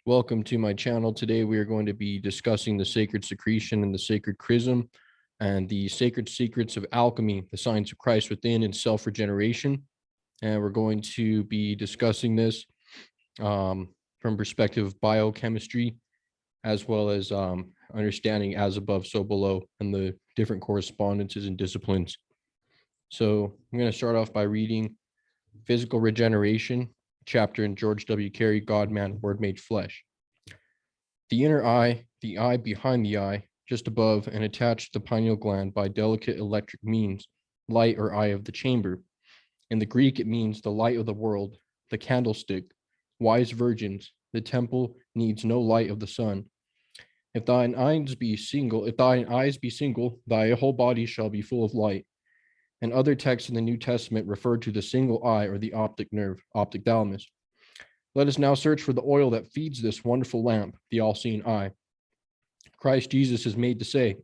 Welcome to my channel. Today we are going to be discussing the sacred secretion and the sacred chrism and the sacred secrets of alchemy, the science of Christ within, and self-regeneration. And we're going to be discussing this from perspective of biochemistry, as well as understanding as above, so below, and the different correspondences and disciplines. So I'm going to start off by reading Physical Regeneration, chapter in George W. Carey, God, Man, Word Made Flesh. The inner eye, the eye behind the eye, just above and attached to the pineal gland by delicate electric means, light or eye of the chamber. In the Greek, it means the light of the world, the candlestick, wise virgins, the temple needs no light of the sun. If thine eyes be single, thy whole body shall be full of light. And other texts in the New Testament refer to the single eye or the optic nerve, optic thalamus. Let us now search for the oil that feeds this wonderful lamp, the all-seeing eye. Christ Jesus is made to say,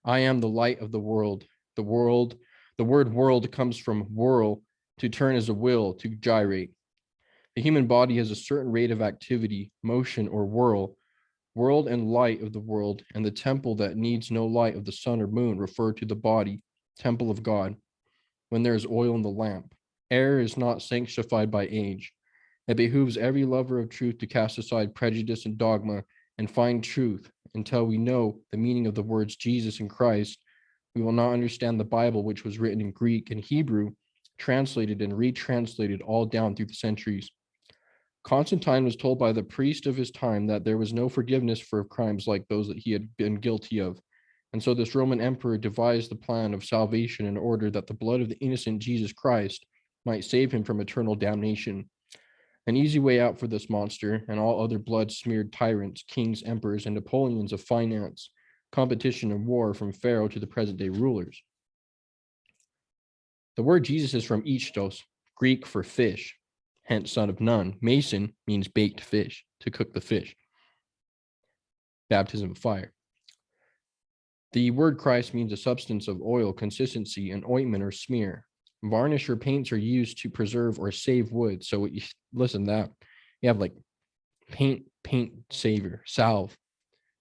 I am the light of the world. The word world comes from whirl, to turn as a will, to gyrate. The human body has a certain rate of activity, motion, or whirl. World and light of the world, and the temple that needs no light of the sun or moon refer to the body, temple of God, when there is oil in the lamp. Error is not sanctified by age. It behooves every lover of truth to cast aside prejudice and dogma and find truth. Until we know the meaning of the words Jesus and Christ, we will not understand the Bible, which was written in Greek and Hebrew, translated and retranslated all down through the centuries. Constantine was told by the priest of his time that there was no forgiveness for crimes like those that he had been guilty of. And so this Roman emperor devised the plan of salvation in order that the blood of the innocent Jesus Christ might save him from eternal damnation. An easy way out for this monster and all other blood-smeared tyrants, kings, emperors, and Napoleons of finance, competition, and war from Pharaoh to the present-day rulers. The word Jesus is from ichthos, Greek for fish, hence son of none. Mason means baked fish, to cook the fish. Baptism of fire. The word Christ means a substance of oil, consistency, an ointment or smear. Varnish or paints are used to preserve or save wood. So listen to that. You have like paint savior, salve.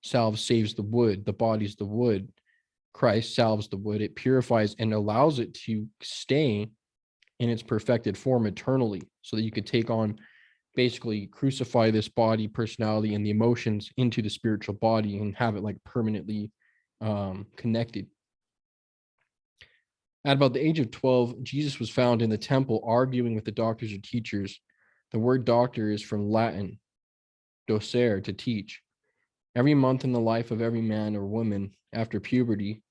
Salve saves the wood. The body's the wood. Christ salves the wood. It purifies and allows it to stay in its perfected form eternally, so that you could take on, basically crucify this body, personality, and the emotions into the spiritual body and have it like permanently connected. At about the age of 12, Jesus was found in the temple arguing with the doctors or teachers. The word doctor is from Latin, docere, to teach. Every month in the life of every man or woman after puberty,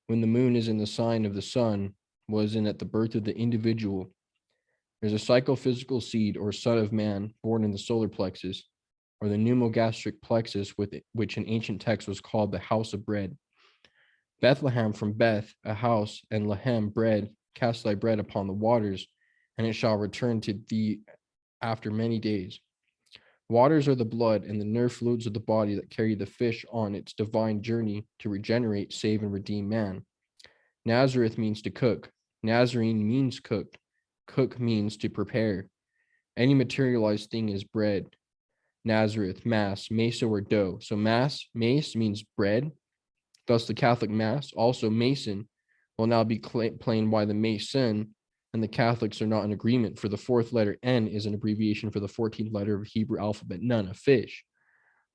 when the moon is in the sign of the sun, was in at the birth of the individual. There's a psychophysical seed or son of man born in the solar plexus, or the pneumogastric plexus, which in ancient texts was called the house of bread. Bethlehem from Beth, a house, and Lehem, bread, cast thy bread upon the waters, and it shall return to thee after many days. Waters are the blood and the nerve fluids of the body that carry the fish on its divine journey to regenerate, save, and redeem man. Nazareth means to cook. Nazarene means cooked. Cook means to prepare. Any materialized thing is bread. Nazareth, mass, mesa, or dough. So mace means bread. Thus, the Catholic Mass, also Mason, will now be plain by the Mason, and the Catholics are not in agreement, for the fourth letter N is an abbreviation for the 14th letter of Hebrew alphabet, nun, a fish.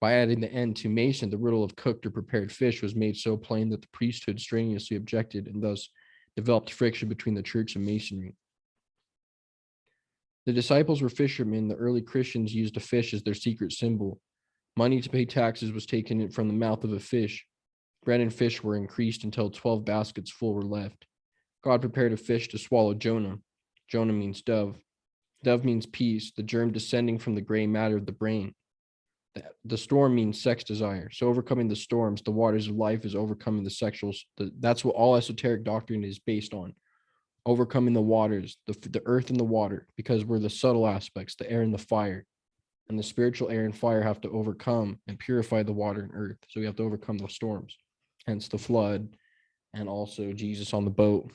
By adding the N to Mason, the riddle of cooked or prepared fish was made so plain that the priesthood strenuously objected and thus developed friction between the church and Masonry. The disciples were fishermen. The early Christians used a fish as their secret symbol. Money to pay taxes was taken from the mouth of a fish. Bread and fish were increased until 12 baskets full were left. God prepared a fish to swallow Jonah. Jonah means dove. Dove means peace, the germ descending from the gray matter of the brain. The storm means sex desire. So overcoming the storms, the waters of life, is overcoming the sexual. That's what all esoteric doctrine is based on. Overcoming the waters, the earth and the water, because we're the subtle aspects, the air and the fire. And the spiritual air and fire have to overcome and purify the water and earth. So we have to overcome the storms. Hence the flood, and also Jesus on the boat.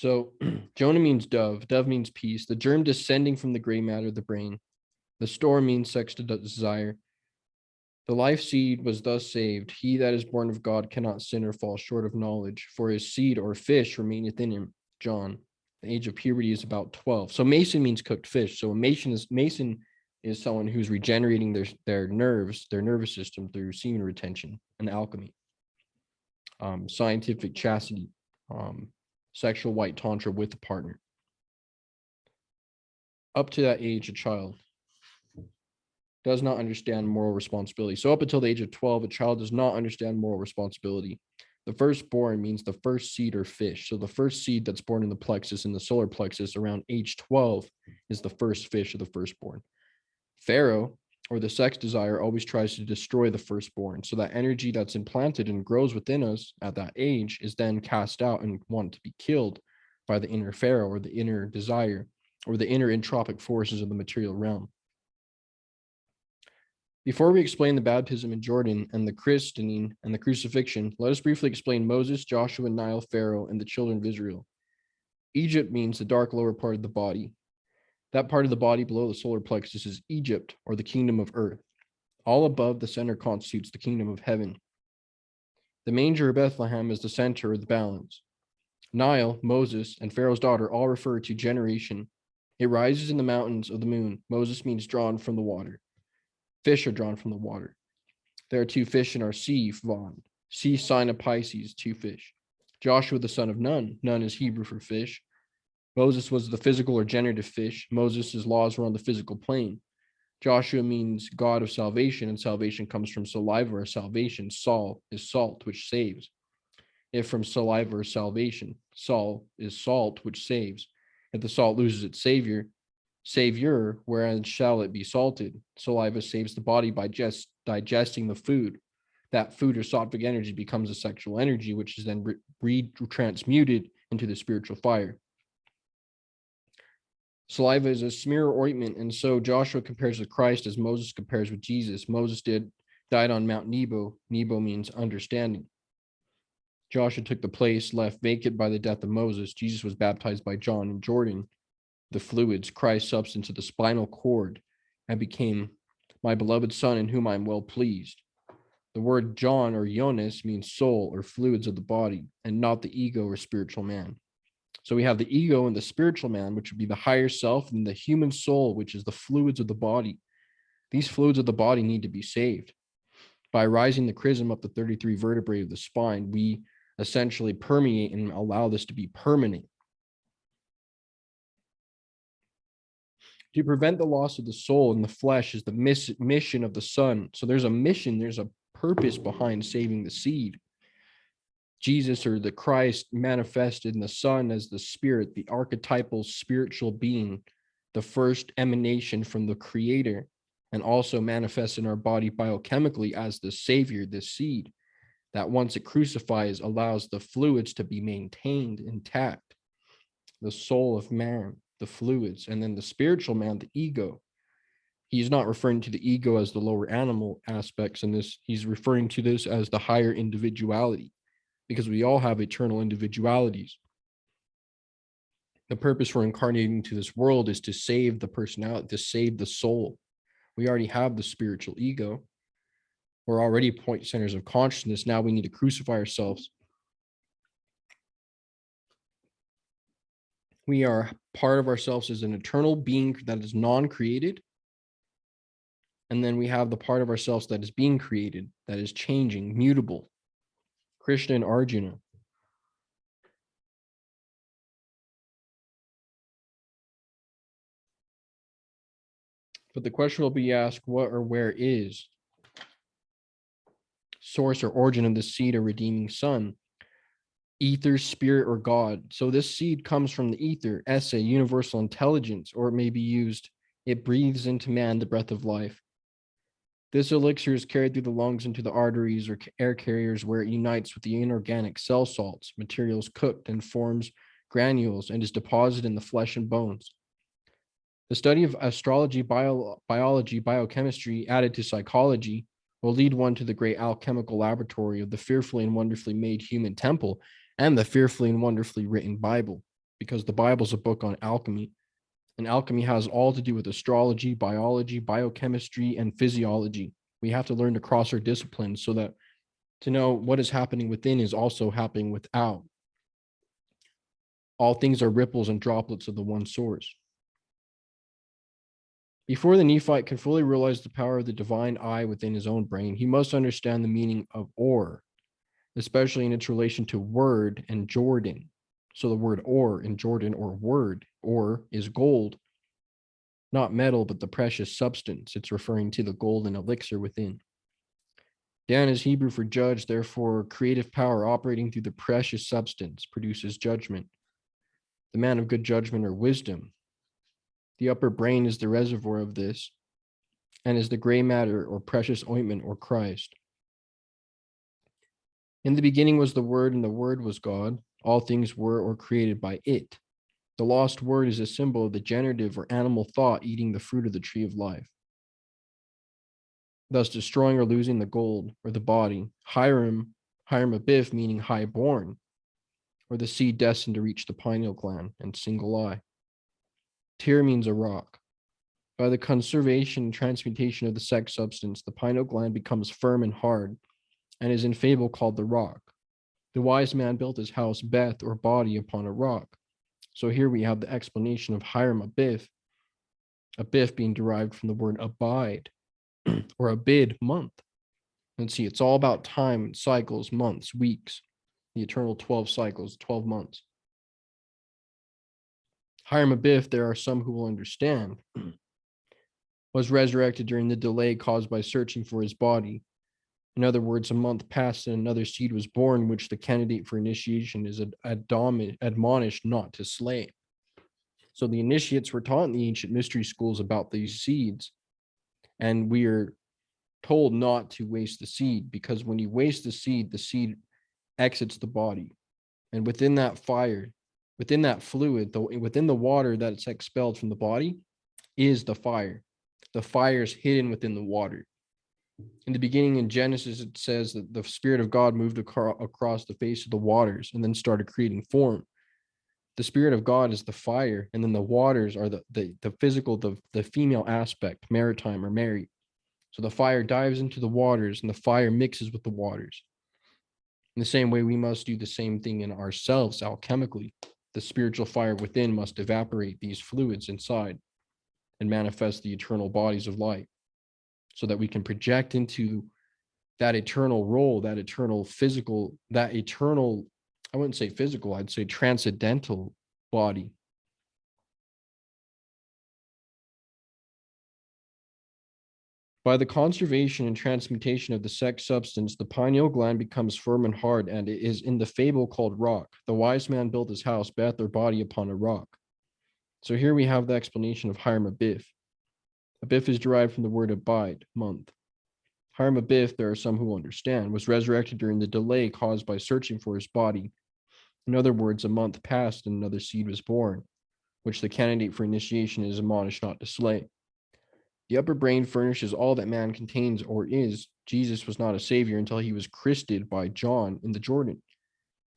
So Jonah means dove. Dove means peace. The germ descending from the gray matter of the brain. The storm means sex to desire. The life seed was thus saved. He that is born of God cannot sin or fall short of knowledge, for his seed or fish remaineth in him. John. The age of puberty is about 12. So mason means cooked fish. So a mason is someone who's regenerating their nerves, their nervous system through semen retention and alchemy. Scientific chastity, sexual white tantra with a partner. Up to that age, a child does not understand moral responsibility. So up until the age of 12, a child does not understand moral responsibility. The firstborn means the first seed or fish. So the first seed that's born in the plexus, in the solar plexus, around age 12 is the first fish of the firstborn. Pharaoh, or the sex desire, always tries to destroy the firstborn. So that energy that's implanted and grows within us at that age is then cast out and want to be killed by the inner Pharaoh, or the inner desire, or the inner entropic forces of the material realm. Before we explain the baptism in Jordan and the christening and the crucifixion, let us briefly explain Moses, Joshua, Nile, Pharaoh, and the children of Israel. Egypt means the dark lower part of the body. That part of the body below the solar plexus is Egypt, or the kingdom of earth. All above the center constitutes the kingdom of heaven. The manger of Bethlehem is the center or the balance. Nile, Moses, and Pharaoh's daughter all refer to generation. It rises in the mountains of the moon. Moses means drawn from the water. Fish are drawn from the water. There are two fish in our sea, Vaughn. Sea sign of Pisces, two fish. Joshua, the son of Nun. Nun is Hebrew for fish. Moses was the physical or generative fish. Moses' laws were on the physical plane. Joshua means God of salvation, and salvation comes from saliva or salvation. Sol is salt, which saves. If from saliva or salvation, Sol is salt, which saves. If the salt loses its savior, whereas shall it be salted? Saliva saves the body by just digesting the food. That food or sattvic energy becomes a sexual energy, which is then transmuted into the spiritual fire. Saliva is a smear or ointment, and so Joshua compares with Christ as Moses compares with Jesus. Moses died on Mount Nebo. Nebo means understanding. Joshua took the place left vacant by the death of Moses. Jesus was baptized by John in Jordan. The fluids, Christ's substance of the spinal cord, and became my beloved son in whom I am well pleased. The word John or Jonas means soul or fluids of the body, and not the ego or spiritual man. So we have the ego and the spiritual man, which would be the higher self, and the human soul, which is the fluids of the body. These fluids of the body need to be saved. By rising the chrism up the 33 vertebrae of the spine, we essentially permeate and allow this to be permanent. To prevent the loss of the soul and the flesh is the mission of the Son. So there's a mission, there's a purpose behind saving the seed. Jesus, or the Christ, manifested in the Son as the Spirit, the archetypal spiritual being, the first emanation from the Creator, and also manifests in our body biochemically as the Savior, the seed, that once it crucifies, allows the fluids to be maintained intact. The soul of man, the fluids, and then the spiritual man, the ego. He's not referring to the ego as the lower animal aspects in this. He's referring to this as the higher individuality, because we all have eternal individualities. The purpose for incarnating to this world is to save the personality, to save the soul. We already have the spiritual ego. We're already point centers of consciousness. Now we need to crucify ourselves. We are part of ourselves as an eternal being that is non-created. And then we have the part of ourselves that is being created, that is changing, mutable. Krishna and Arjuna. But the question will be asked, what or where is source or origin of the seed or redeeming Son? Ether, spirit, or God. So this seed comes from the ether, essa, universal intelligence, or it may be used, it breathes into man the breath of life. This elixir is carried through the lungs into the arteries or air carriers, where it unites with the inorganic cell salts, materials cooked, and forms granules and is deposited in the flesh and bones. The study of astrology, biology, biochemistry added to psychology will lead one to the great alchemical laboratory of the fearfully and wonderfully made human temple and the fearfully and wonderfully written Bible, because the Bible is a book on alchemy. And alchemy has all to do with astrology, biology, biochemistry, and physiology. We have to learn to cross our disciplines so that to know what is happening within is also happening without. All things are ripples and droplets of the one source. Before the Nephite can fully realize the power of the divine eye within his own brain, he must understand the meaning of or, especially in its relation to word and Jordan. So the word or in Jordan, or word, or is gold, not metal, but the precious substance. It's referring to the golden elixir within. Dan is Hebrew for judge, therefore creative power operating through the precious substance produces judgment. The man of good judgment or wisdom. The upper brain is the reservoir of this and is the gray matter or precious ointment or Christ. In the beginning was the Word, and the Word was God. All things were or created by it. The lost word is a symbol of the generative or animal thought eating the fruit of the tree of life, thus destroying or losing the gold or the body. Hiram Abiff, meaning high born, or the seed destined to reach the pineal gland and single eye. Tyr means a rock. By the conservation and transmutation of the sex substance, the pineal gland becomes firm and hard, and is in fable called the rock. The wise man built his house, Beth, or body, upon a rock. So here we have the explanation of Hiram Abiff, Abiff being derived from the word abide, or abid, month. Let's see, it's all about time, cycles, months, weeks, the eternal 12 cycles, 12 months. Hiram Abiff, there are some who will understand, was resurrected during the delay caused by searching for his body. In other words, a month passed and another seed was born, which the candidate for initiation is admonished not to slay. So the initiates were taught in the ancient mystery schools about these seeds, and we are told not to waste the seed, because when you waste the seed exits the body. And within that fire, within that fluid, within the water that's expelled from the body is the fire. The fire is hidden within the water. In the beginning in Genesis, it says that the Spirit of God moved across the face of the waters and then started creating form. The Spirit of God is the fire, and then the waters are the physical, the female aspect, maritime or married. So the fire dives into the waters and the fire mixes with the waters. In the same way, we must do the same thing in ourselves alchemically. The spiritual fire within must evaporate these fluids inside and manifest the eternal bodies of light, so that we can project into that eternal role, that eternal physical, that eternal, I wouldn't say physical, I'd say transcendental body. By the conservation and transmutation of the sex substance, the pineal gland becomes firm and hard, and it is in the fable called rock. The wise man built his house, Beth, or body, upon a rock. So here we have the explanation of Hiram Abiff. Abiff is derived from the word abide, month. Hiram Abiff, there are some who understand, was resurrected during the delay caused by searching for his body. In other words, a month passed and another seed was born, which the candidate for initiation is admonished not to slay. The upper brain furnishes all that man contains or is. Jesus was not a savior until he was christed by John in the Jordan.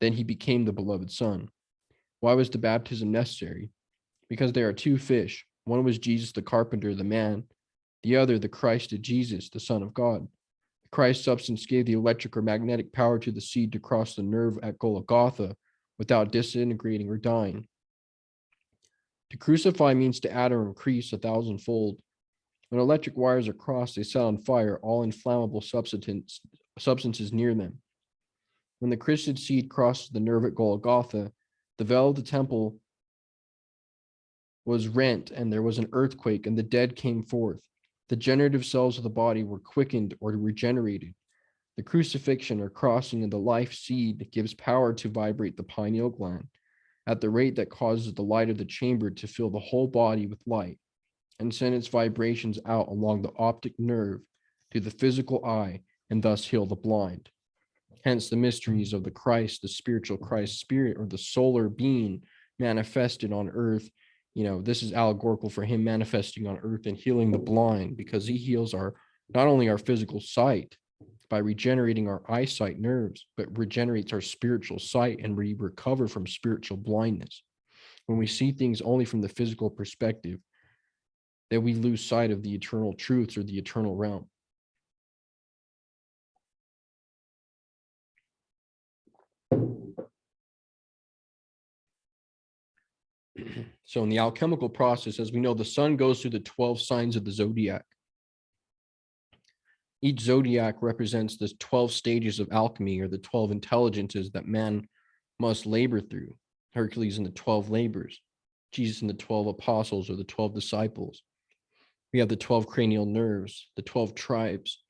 Then he became the beloved Son. Why was the baptism necessary? Because there are two fish. One was Jesus the carpenter, the man. The other, the Christed Jesus, the Son of God. The Christ substance gave the electric or magnetic power to the seed to cross the nerve at Golgotha without disintegrating or dying. To crucify means to add or increase 1,000-fold. When electric wires are crossed, they set on fire all inflammable substances near them. When the Christed seed crosses the nerve at Golgotha, the veil of the temple was rent, and there was an earthquake, and the dead came forth. The generative cells of the body were quickened or regenerated. The crucifixion or crossing of the life seed gives power to vibrate the pineal gland at the rate that causes the light of the chamber to fill the whole body with light and send its vibrations out along the optic nerve to the physical eye and thus heal the blind. Hence the mysteries of the Christ, the spiritual Christ spirit, or the solar being manifested on earth. This is allegorical for him manifesting on earth and healing the blind, because he heals not only our physical sight by regenerating our eyesight nerves, but regenerates our spiritual sight, and we recover from spiritual blindness. when we see things only from the physical perspective, that we lose sight of the eternal truths or the eternal realm. So in the alchemical process, as we know, the sun goes through the 12 signs of the zodiac. Each zodiac represents the 12 stages of alchemy, or the 12 intelligences that man must labor through. Hercules in the 12 labors, Jesus in the 12 apostles or the 12 disciples. We have the 12 cranial nerves, the 12 tribes,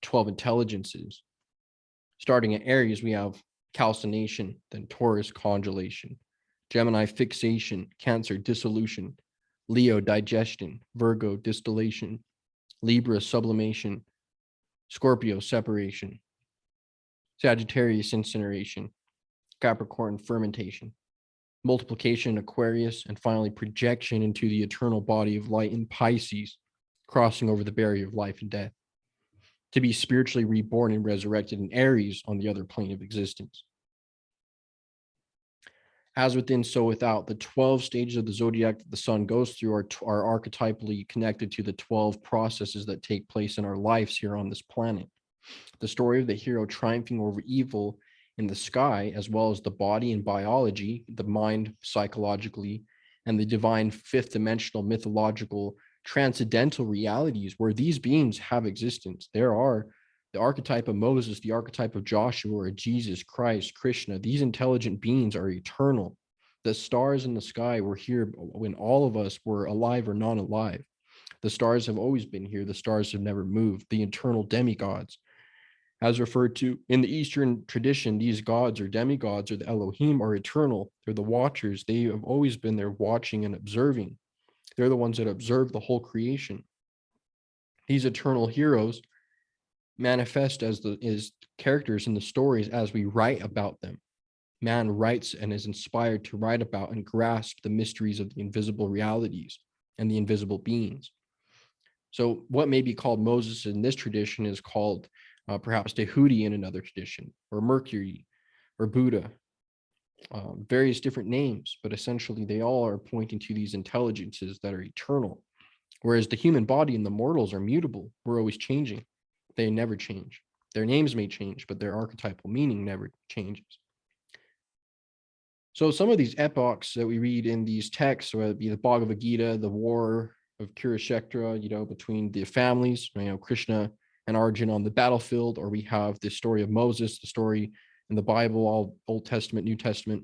12 intelligences. Starting at Aries, we have calcination, then Taurus, congelation, Gemini, fixation, Cancer, dissolution, Leo, digestion, Virgo, distillation, Libra, sublimation, Scorpio, separation, Sagittarius, incineration, Capricorn, fermentation, multiplication, Aquarius, and finally projection into the eternal body of light in Pisces, crossing over the barrier of life and death, to be spiritually reborn and resurrected in Aries on the other plane of existence. As within, so without. The 12 stages of the zodiac that the sun goes through are archetypally connected to the 12 processes that take place in our lives here on this planet. The story of the hero triumphing over evil in the sky, as well as the body and biology, the mind psychologically, and the divine fifth dimensional mythological transcendental realities where these beings have existence. There are the archetype of Moses, the archetype of Joshua, or Jesus, Christ, Krishna. These intelligent beings are eternal. The stars in the sky were here when all of us were alive or not alive. The stars have always been here. The stars have never moved. The eternal demigods, as referred to in the Eastern tradition, these gods or demigods or the Elohim are eternal. They're the watchers. They have always been there watching and observing. They're the ones that observe the whole creation. These eternal heroes manifest as characters in the stories as we write about them. Man writes and is inspired to write about and grasp the mysteries of the invisible realities and the invisible beings. So what may be called Moses in this tradition is called perhaps Tahuti in another tradition, or Mercury, or Buddha, various different names, but essentially they all are pointing to these intelligences that are eternal. Whereas the human body and the mortals are mutable. We're always changing. They never change. Their names may change, but their archetypal meaning never changes. So some of these epochs that we read in these texts, whether it be the Bhagavad Gita, the war of Kurukshetra, between the families, Krishna and Arjun on the battlefield, or we have the story of Moses, the story in the Bible, all Old Testament, New Testament,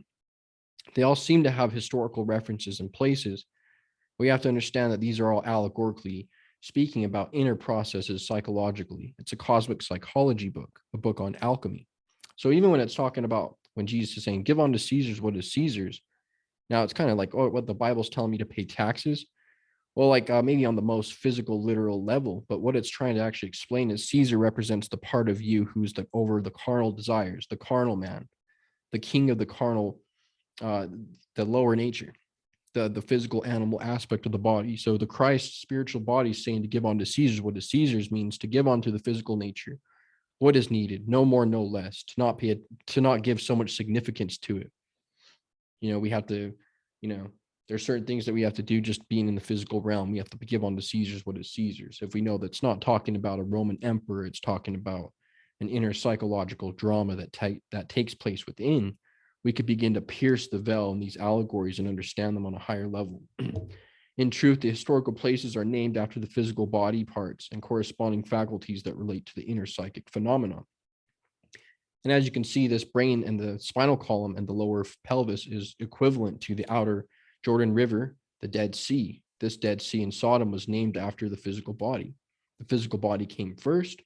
they all seem to have historical references and places. We have to understand that these are all allegorically speaking about inner processes psychologically. It's a cosmic psychology book, a book on alchemy. So even when it's talking about when Jesus is saying, give unto Caesar's what is Caesar's, now it's kind of like, oh, what the Bible's telling me to pay taxes. Well, like maybe on the most physical, literal level, but what it's trying to actually explain is Caesar represents the part of you who's over the carnal desires, the carnal man, the king of the carnal, the lower nature, the physical animal aspect of the body. So the Christ spiritual body is saying to give unto Caesar's what is Caesar's means to give unto the physical nature what is needed, no more, no less, to not give so much significance to it. We have to, there's certain things that we have to do just being in the physical realm. We have to give unto Caesar's what is Caesar's. If we know that's not talking about a Roman emperor, it's talking about an inner psychological drama that takes place within, we could begin to pierce the veil in these allegories and understand them on a higher level. In truth, the historical places are named after the physical body parts and corresponding faculties that relate to the inner psychic phenomenon. And as you can see, this brain and the spinal column and the lower pelvis is equivalent to the outer Jordan River, the Dead Sea. This Dead Sea in Sodom was named after the physical body. The physical body came first.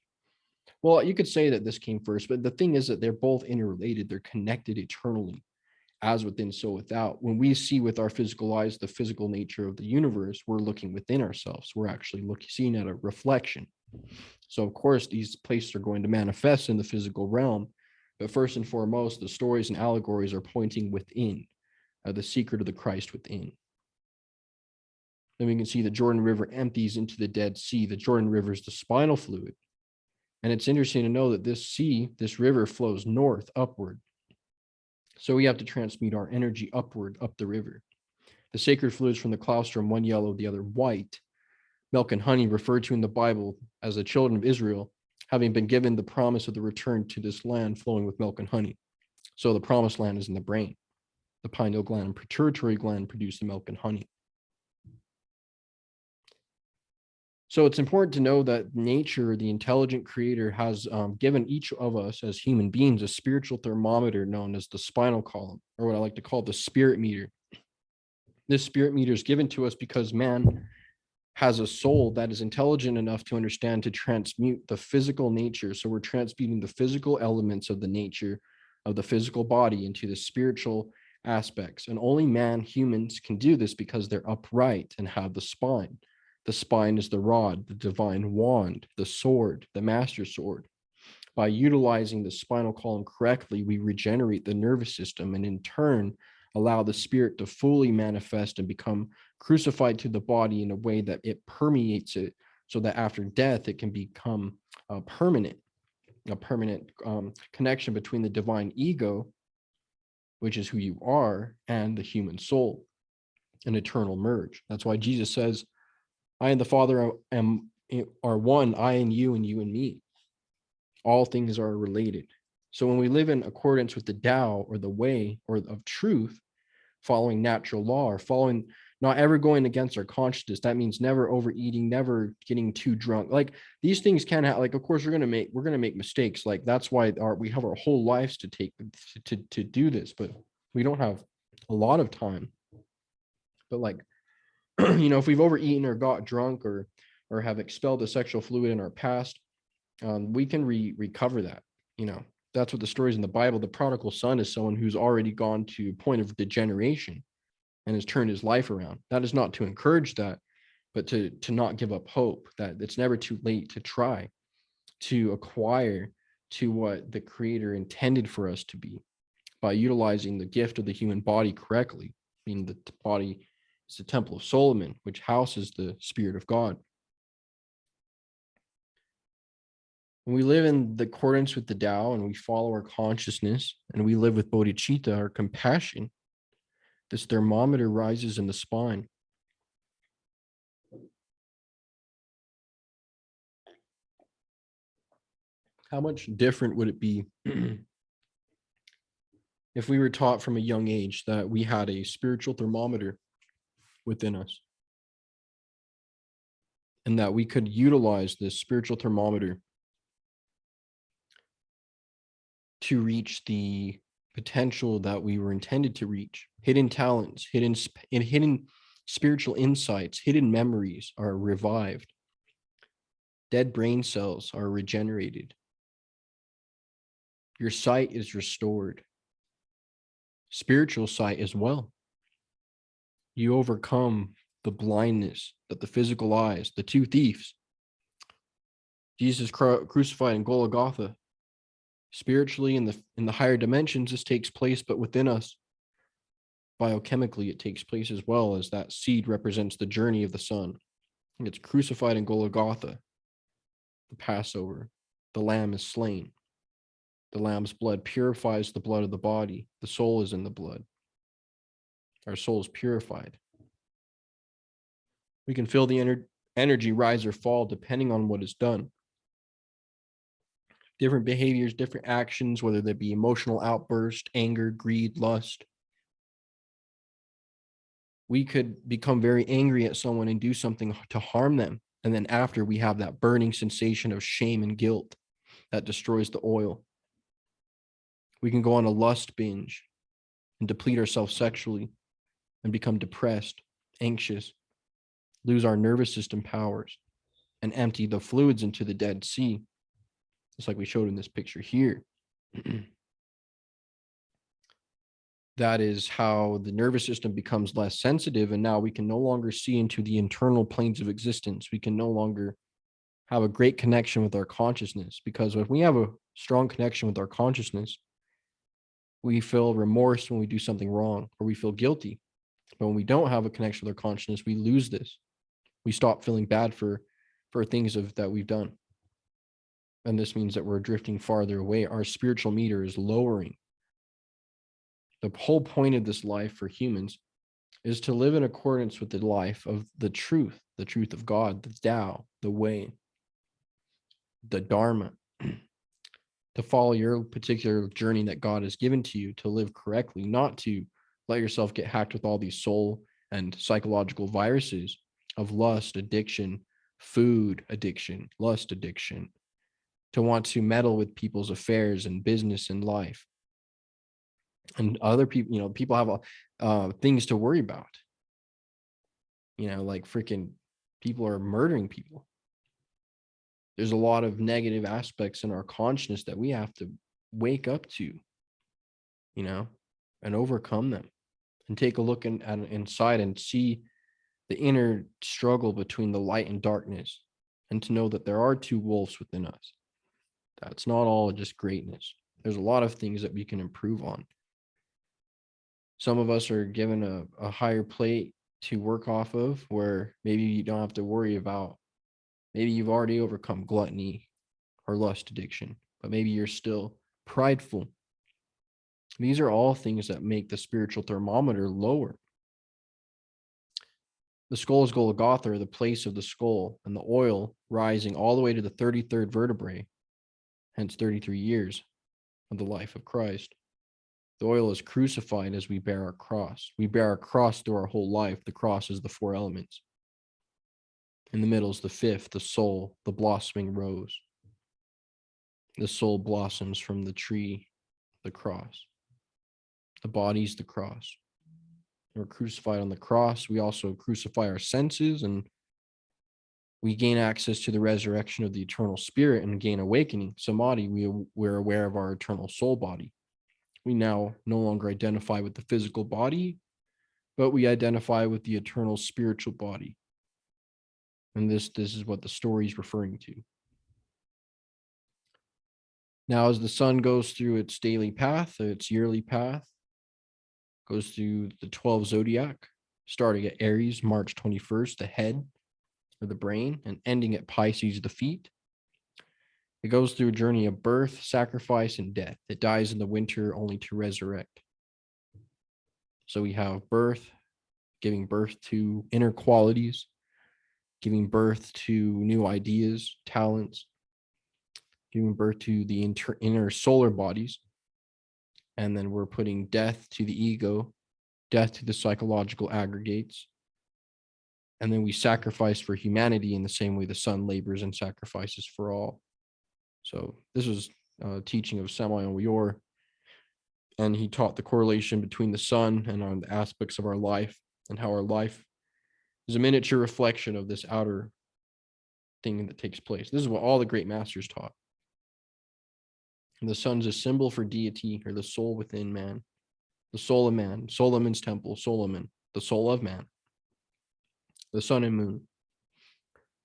Well, you could say that this came first, but the thing is that they're both interrelated. They're connected eternally, as within, so without. When we see with our physical eyes the physical nature of the universe, we're looking within ourselves. We're actually seeing at a reflection. So, of course, these places are going to manifest in the physical realm. But first and foremost, the stories and allegories are pointing within, the secret of the Christ within. Then we can see the Jordan River empties into the Dead Sea. The Jordan River is the spinal fluid. And it's interesting to know that this river flows north, upward. So we have to transmute our energy upward, up the river. The sacred fluids from the claustrum, one yellow, the other white. Milk and honey referred to in the Bible as the children of Israel, having been given the promise of the return to this land flowing with milk and honey. So the promised land is in the brain. The pineal gland and pituitary gland produce the milk and honey. So it's important to know that nature, the intelligent creator, has given each of us as human beings a spiritual thermometer known as the spinal column, or what I like to call the spirit meter. This spirit meter is given to us because man has a soul that is intelligent enough to understand to transmute the physical nature. So we're transmuting the physical elements of the nature of the physical body into the spiritual aspects. And only humans can do this because they're upright and have the spine. The spine is the rod, the divine wand, the sword, the master sword. By utilizing the spinal column correctly, we regenerate the nervous system and in turn allow the spirit to fully manifest and become crucified to the body in a way that it permeates it, so that after death, it can become a permanent connection between the divine ego, which is who you are, and the human soul, an eternal merge. That's why Jesus says, I and the Father are one, I and you and me. All things are related. So when we live in accordance with the Tao, or the way, or of truth, following natural law, or following, not ever going against our consciousness, that means never overeating, never getting too drunk. Like these things can have, like, of course we're gonna make mistakes. Like that's why we have our whole lives to take to do this, but we don't have a lot of time. But like, if we've overeaten or got drunk or have expelled the sexual fluid in our past, we can recover that. That's what the stories in the Bible. The prodigal son is someone who's already gone to a point of degeneration and has turned his life around. That is not to encourage that, but to not give up hope that it's never too late to try to acquire to what the creator intended for us to be by utilizing the gift of the human body correctly. Meaning the body is the temple of Solomon, which houses the Spirit of God. When we live in the accordance with the Tao and we follow our consciousness and we live with bodhicitta, our compassion, this thermometer rises in the spine. How much different would it be if we were taught from a young age that we had a spiritual thermometer within us and that we could utilize this spiritual thermometer to reach the potential that we were intended to reach? Hidden talents, hidden spiritual insights, hidden memories are revived. Dead brain cells are regenerated. Your sight is restored. Spiritual sight as well. You overcome the blindness that the physical eyes, the two thieves. Jesus crucified in Golgotha. Spiritually, in the higher dimensions, this takes place, but within us, biochemically, it takes place as well, as that seed represents the journey of the Son. It's crucified in Golgotha, the Passover. The lamb is slain. The lamb's blood purifies the blood of the body. The soul is in the blood. Our soul is purified. We can feel the energy rise or fall depending on what is done. Different behaviors, different actions, whether they be emotional outburst, anger, greed, lust. We could become very angry at someone and do something to harm them. And then after, we have that burning sensation of shame and guilt that destroys the oil. We can go on a lust binge and deplete ourselves sexually and become depressed, anxious, lose our nervous system powers, and empty the fluids into the Dead Sea. Just like we showed in this picture here. That is how the nervous system becomes less sensitive, and now we can no longer see into the internal planes of existence. We can no longer have a great connection with our consciousness, because when we have a strong connection with our consciousness, we feel remorse when we do something wrong, or we feel guilty. But when we don't have a connection with our consciousness, we lose this. We stop feeling bad for things that we've done. And this means that we're drifting farther away. Our spiritual meter is lowering. The whole point of this life for humans is to live in accordance with the life of the truth of God, the Tao, the way, the Dharma, to follow your particular journey that God has given to you, to live correctly, not to let yourself get hacked with all these soul and psychological viruses of lust, addiction, food addiction, lust addiction, to want to meddle with people's affairs and business and life. And other people, people have things to worry about. Like freaking people are murdering people. There's a lot of negative aspects in our consciousness that we have to wake up to, and overcome them, and take a look inside and see the inner struggle between the light and darkness, and to know that there are two wolves within us. That's not all just greatness. There's a lot of things that we can improve on. Some of us are given a higher plate to work off of, where maybe you don't have to worry about, maybe you've already overcome gluttony or lust addiction, but maybe you're still prideful. These are all things that make the spiritual thermometer lower. The skull's Golgotha, or the place of the skull, and the oil rising all the way to the 33rd vertebrae, hence 33 years of the life of Christ. The oil is crucified as we bear our cross. We bear our cross through our whole life. The cross is the four elements. In the middle is the fifth, the soul, the blossoming rose. The soul blossoms from the tree, the cross. The body's the cross. We're crucified on the cross. We also crucify our senses, and we gain access to the resurrection of the eternal spirit and gain awakening. Samadhi, we're aware of our eternal soul body. We now no longer identify with the physical body, but we identify with the eternal spiritual body. And this is what the story is referring to. Now, as the sun goes through its daily path, its yearly path, goes through the 12 zodiac, starting at Aries, March 21st, the head or the brain, and ending at Pisces, the feet. It goes through a journey of birth, sacrifice, and death. It dies in the winter only to resurrect. So we have birth, giving birth to inner qualities, giving birth to new ideas, talents, giving birth to the inner solar bodies. And then we're putting death to the ego, death to the psychological aggregates. And then we sacrifice for humanity in the same way the sun labors and sacrifices for all. So this was a teaching of Samael Weor, and he taught the correlation between the sun and on the aspects of our life, and how our life is a miniature reflection of this outer thing that takes place. This is what all the great masters taught. And the sun's a symbol for deity, or the soul within man, the soul of man, Solomon's temple, Solomon, the soul of man, the sun and moon.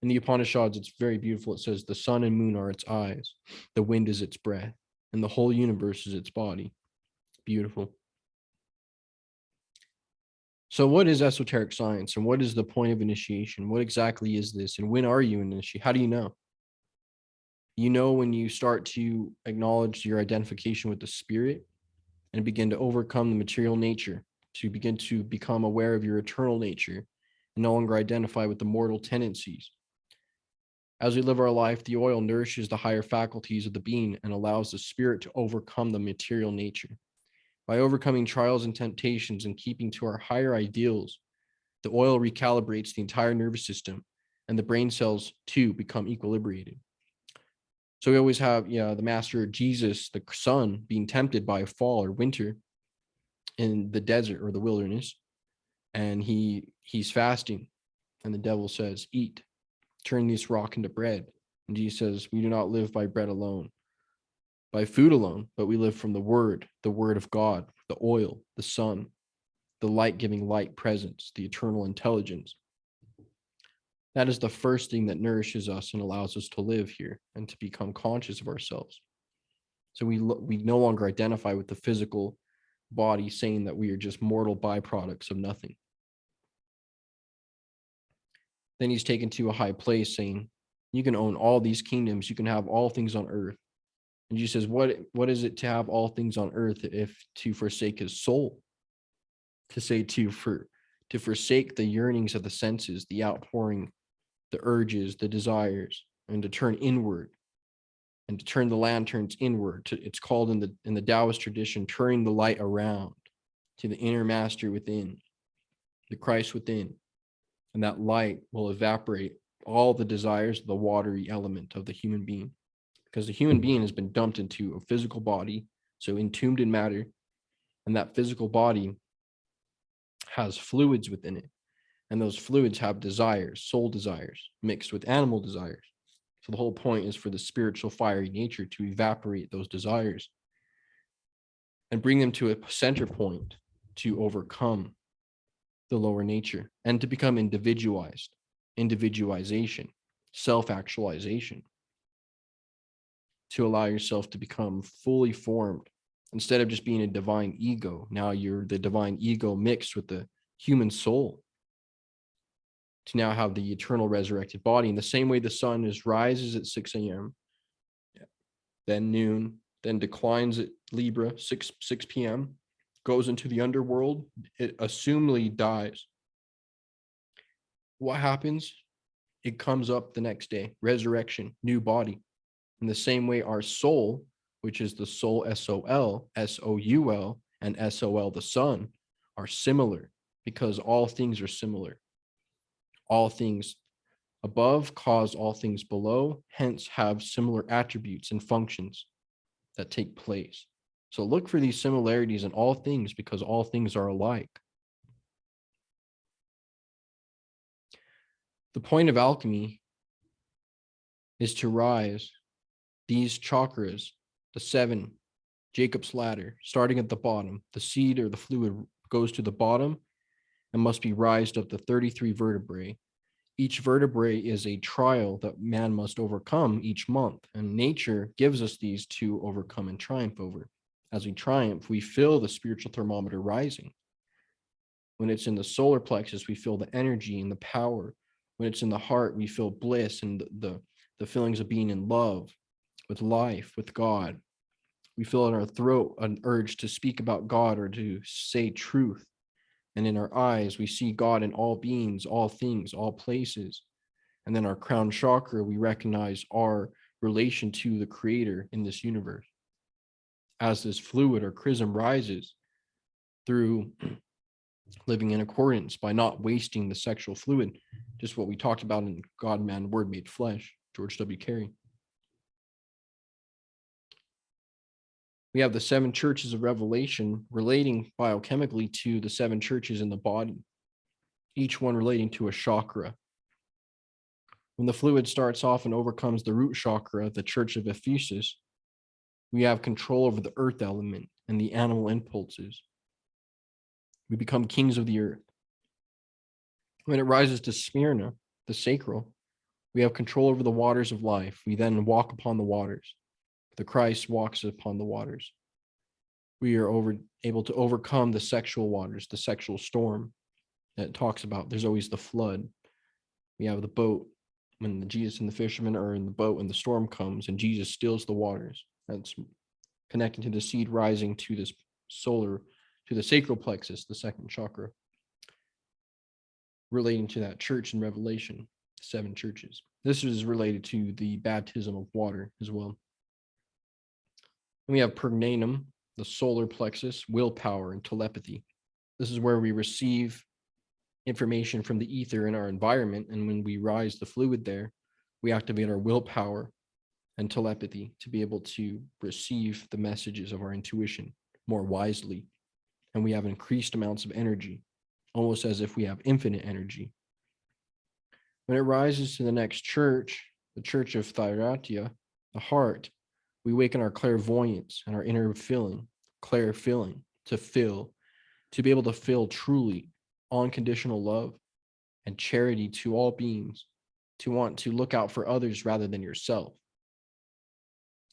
In the Upanishads, it's very beautiful. It says the sun and moon are its eyes, the wind is its breath, and the whole universe is its body. Beautiful. So what is esoteric science, and what is the point of initiation? What exactly is this, and when are you initiated? How do you know? You know when you start to acknowledge your identification with the spirit and begin to overcome the material nature, to begin to become aware of your eternal nature and no longer identify with the mortal tendencies. As we live our life, the oil nourishes the higher faculties of the being and allows the spirit to overcome the material nature. By overcoming trials and temptations and keeping to our higher ideals, the oil recalibrates the entire nervous system, and the brain cells too become equilibrated. So we always have the master Jesus, the son, being tempted by a fall or winter in the desert or the wilderness, and he's fasting, and the devil says, "Eat, turn this rock into bread." And Jesus says, "We do not live by bread alone, by food alone, but we live from the word of God, the oil, the sun, the light-giving light presence, the eternal intelligence." That is the first thing that nourishes us and allows us to live here and to become conscious of ourselves. So we no longer identify with the physical body, saying that we are just mortal byproducts of nothing. Then he's taken to a high place, saying, "You can own all these kingdoms. You can have all things on earth." And Jesus says, what is it to have all things on earth if to forsake his soul? To say to to forsake the yearnings of the senses, the outpouring, the urges, the desires, and to turn inward and to turn the lanterns inward. It's called in the Taoist tradition, turning the light around to the inner master within, the Christ within. And that light will evaporate all the desires of the watery element of the human being, because the human being has been dumped into a physical body, so entombed in matter, and that physical body has fluids within it, and those fluids have desires, soul desires, mixed with animal desires. So the whole point is for the spiritual fiery nature to evaporate those desires and bring them to a center point to overcome the lower nature and to become individualized, individualization, self-actualization, to allow yourself to become fully formed. Instead of just being a divine ego, now you're the divine ego mixed with the human soul, to now have the eternal resurrected body. In the same way the sun rises at 6 a.m., then noon, then declines at Libra, 6 p.m., goes into the underworld, it assumedly dies. What happens? It comes up the next day, resurrection, new body. In the same way, our soul, which is the soul S-O-L, S-O-U-L, and S-O-L, the sun, are similar, because all things are similar. All things above cause all things below, hence have similar attributes and functions that take place. So look for these similarities in all things, because all things are alike. The point of alchemy is to rise these chakras, the 7, Jacob's ladder, starting at the bottom. The seed or the fluid goes to the bottom and must be raised up to 33 vertebrae. Each vertebrae is a trial that man must overcome each month, and nature gives us these to overcome and triumph over. As we triumph, we feel the spiritual thermometer rising. When it's in the solar plexus, we feel the energy and the power. When it's in the heart, we feel bliss and the feelings of being in love with life, with God. We feel in our throat an urge to speak about God or to say truth. And in our eyes, we see God in all beings, all things, all places. And then our crown chakra, we recognize our relation to the creator in this universe. As this fluid or chrism rises through living in accordance by not wasting the sexual fluid, just what we talked about in God, Man, Word Made Flesh, George W. Carey. We have the 7 churches of Revelation relating biochemically to the 7 churches in the body, each one relating to a chakra. When the fluid starts off and overcomes the root chakra, the church of Ephesus, we have control over the earth element and the animal impulses. We become kings of the earth. When it rises to Smyrna, the sacral, we have control over the waters of life. We then walk upon the waters. The Christ walks upon the waters. We are able to overcome the sexual waters, the sexual storm that it talks about. There's always the flood. We have the boat. When Jesus and the fishermen are in the boat and the storm comes and Jesus stills the waters. That's connecting to the seed rising to this to the sacral plexus, the 2nd chakra, relating to that church in Revelation, 7 churches. This is related to the baptism of water as well. We have Pergnanum, the solar plexus, willpower, and telepathy. This is where we receive information from the ether in our environment, and when we rise the fluid there, we activate our willpower and telepathy to be able to receive the messages of our intuition more wisely, and we have increased amounts of energy, almost as if we have infinite energy. When it rises to the next church, the church of Thyatira, the heart, we awaken our clairvoyance and our inner feeling, to feel, to be able to feel truly unconditional love and charity to all beings, to want to look out for others rather than yourself.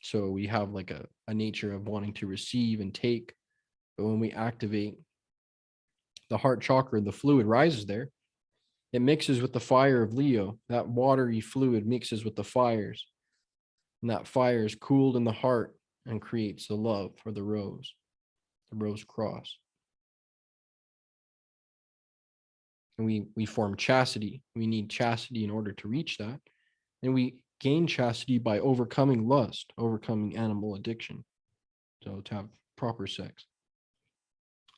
So we have like a nature of wanting to receive and take, but when we activate the heart chakra, the fluid rises there, it mixes with the fire of Leo. That watery fluid mixes with the fires, and that fire is cooled in the heart and creates the love for the rose cross. And we form chastity. We need chastity in order to reach that. And we gain chastity by overcoming lust, overcoming animal addiction. So to have proper sex.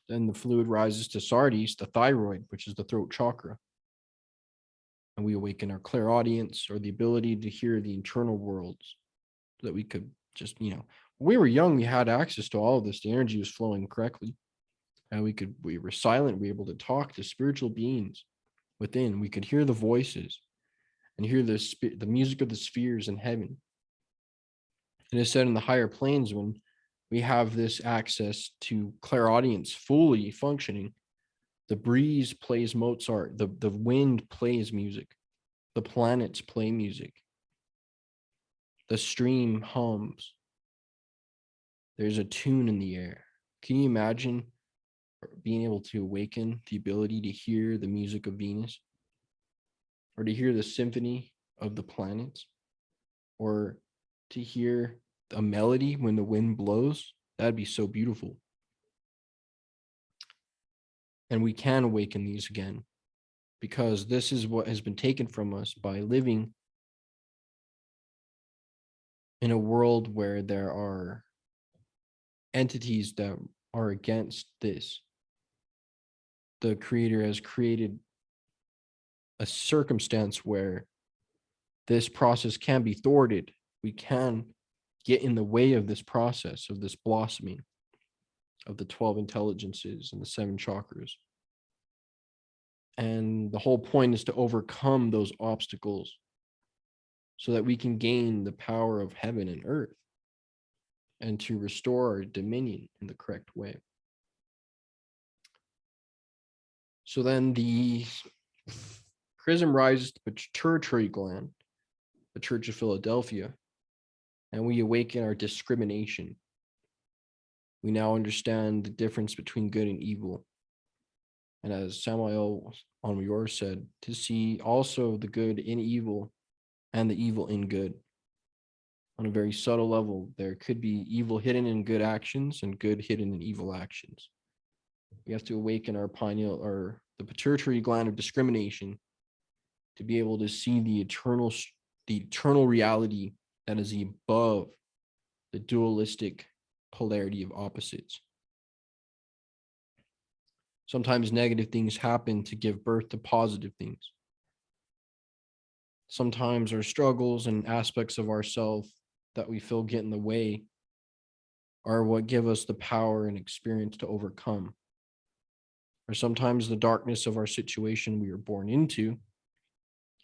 Then the fluid rises to Sardis, the thyroid, which is the throat chakra. And we awaken our clairaudience, or the ability to hear the internal worlds, so that we could just, when we were young, we had access to all of this. The energy was flowing correctly. And we were silent. We were able to talk to spiritual beings within. We could hear the voices and hear the music of the spheres in heaven. And it's said in the higher planes, when we have this access to clairaudience fully functioning, the breeze plays Mozart, the wind plays music, the planets play music, the stream hums. There's a tune in the air. Can you imagine being able to awaken the ability to hear the music of Venus, or to hear the symphony of the planets, or to hear a melody when the wind blows? That'd be so beautiful. And we can awaken these again, because this is what has been taken from us by living in a world where there are entities that are against this. The Creator has created a circumstance where this process can be thwarted. We can get in the way of this process, of this blossoming of the 12 intelligences and the 7 chakras. And the whole point is to overcome those obstacles so that we can gain the power of heaven and earth, and to restore our dominion in the correct way. So then the chrism rises to the Pituitary Gland, the Church of Philadelphia, and we awaken our discrimination. We now understand the difference between good and evil. And as Samuel Onmayor said, to see also the good in evil and the evil in good. On a very subtle level, there could be evil hidden in good actions and good hidden in evil actions. We have to awaken our pineal, or the pituitary gland of discrimination, to be able to see the eternal reality that is above the dualistic polarity of opposites. Sometimes negative things happen to give birth to positive things. Sometimes our struggles and aspects of ourselves that we feel get in the way are what give us the power and experience to overcome. Or sometimes the darkness of our situation we were born into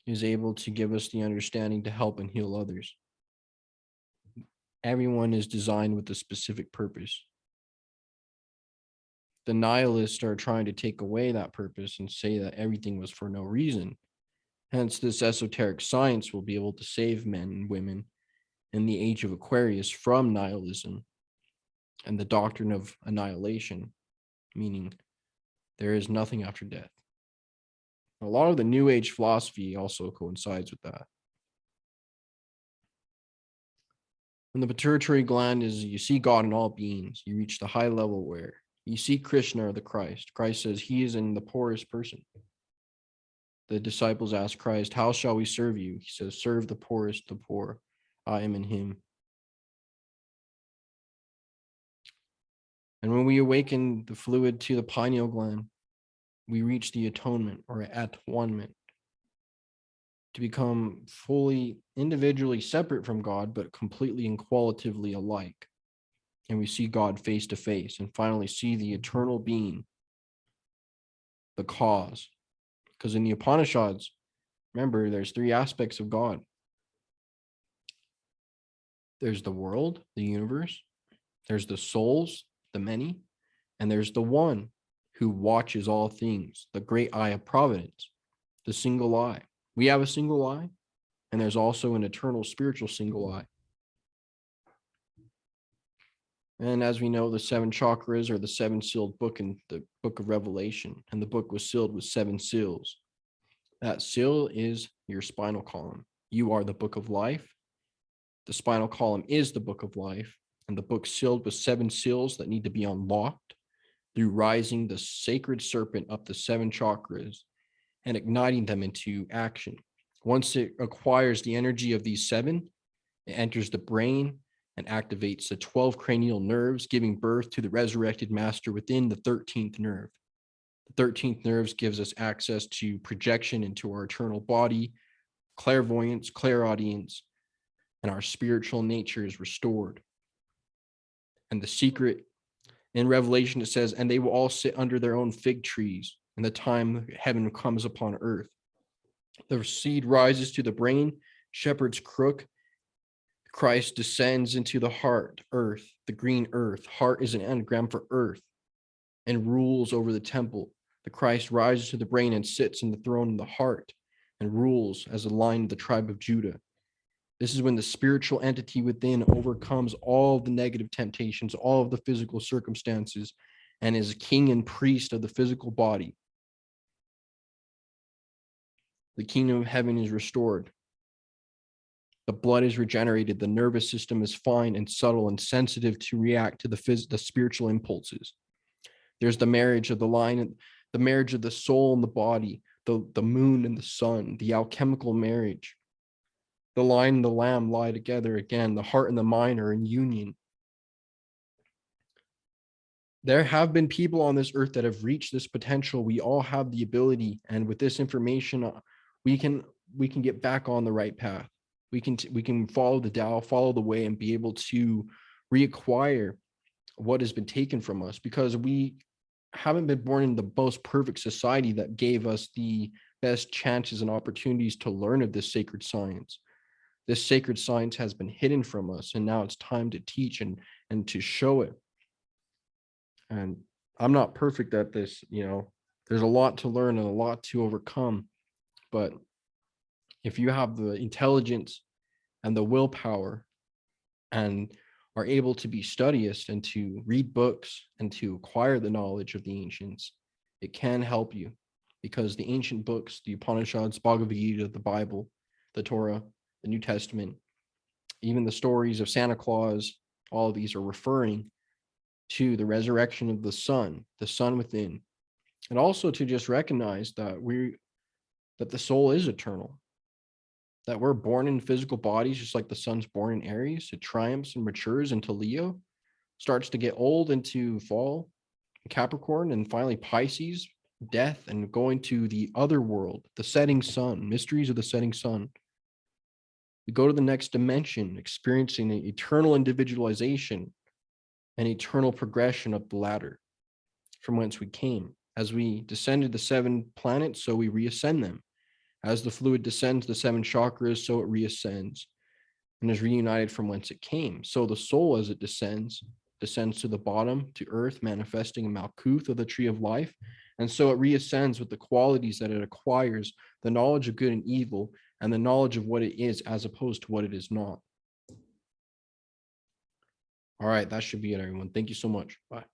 is able to give us the understanding to help and heal others. Everyone is designed with a specific purpose. The nihilists are trying to take away that purpose and say that everything was for no reason. Hence, this esoteric science will be able to save men and women in the age of Aquarius from nihilism and the doctrine of annihilation, meaning there is nothing after death. A lot of the New Age philosophy also coincides with that. When the pituitary gland is, you see God in all beings, you reach the high level where you see Krishna or the Christ. Christ says he is in the poorest person. The disciples ask Christ, how shall we serve you? He says, serve the poorest, the poor. I am in him. And when we awaken the fluid to the pineal gland, we reach the atonement, or at-one-ment, to become fully individually separate from God, but completely and qualitatively alike. And we see God face to face, and finally see the eternal being, the cause. Because in the Upanishads, remember, there's 3 aspects of God. There's the world, the universe. There's the souls, the many. And there's the one who watches all things, the great eye of providence, the single eye. We have a single eye, and there's also an eternal spiritual single eye. And as we know, the 7 chakras are the 7 sealed book in the book of Revelation, and the book was sealed with 7 seals. That seal is your spinal column. You are the book of life. The spinal column is the book of life, and the book sealed with 7 seals that need to be unlocked through rising the sacred serpent up the 7 chakras and igniting them into action. Once it acquires the energy of these 7, it enters the brain and activates the 12 cranial nerves, giving birth to the resurrected master within the 13th nerve. The 13th nerve gives us access to projection into our eternal body, clairvoyance, clairaudience, and our spiritual nature is restored. And the secret in Revelation, it says, and they will all sit under their own fig trees in the time heaven comes upon earth. The seed rises to the brain, shepherd's crook. Christ descends into the heart, earth, the green earth. Heart is an anagram for earth and rules over the temple. The Christ rises to the brain and sits in the throne in the heart and rules as a line of the tribe of Judah. This is when the spiritual entity within overcomes all the negative temptations, all of the physical circumstances, and is king and priest of the physical body. The kingdom of heaven is restored. The blood is regenerated. The nervous system is fine and subtle and sensitive to react to the spiritual impulses. There's the marriage of the line, the marriage of the soul and the body, the moon and the sun, the alchemical marriage. The lion and the lamb lie together again. The heart and the mind are in union. There have been people on this earth that have reached this potential. We all have the ability, and with this information, we can get back on the right path. We can follow the Tao, follow the way, and be able to reacquire what has been taken from us, because we haven't been born in the most perfect society that gave us the best chances and opportunities to learn of this sacred science. This sacred science has been hidden from us, and now it's time to teach and to show it. And I'm not perfect at this, there's a lot to learn and a lot to overcome. But if you have the intelligence and the willpower and are able to be studious and to read books and to acquire the knowledge of the ancients, it can help you, because the ancient books, the Upanishads, Bhagavad Gita, the Bible, the Torah, the New Testament, even the stories of Santa Claus, all of these are referring to the resurrection of the sun within, and also to just recognize that the soul is eternal, that we're born in physical bodies, just like the sun's born in Aries. It triumphs and matures into Leo, starts to get old into fall, Capricorn, and finally Pisces, death, and going to the other world, the setting sun, mysteries of the setting sun. We go to the next dimension, experiencing an eternal individualization and eternal progression up the ladder from whence we came. As we descended the 7 planets, so we reascend them. As the fluid descends the 7 chakras, so it reascends and is reunited from whence it came. So the soul, as it descends to the bottom, to earth, manifesting a Malkuth of the tree of life. And so it reascends with the qualities that it acquires, the knowledge of good and evil, and the knowledge of what it is as opposed to what it is not. All right, that should be it, everyone. Thank you so much. Bye.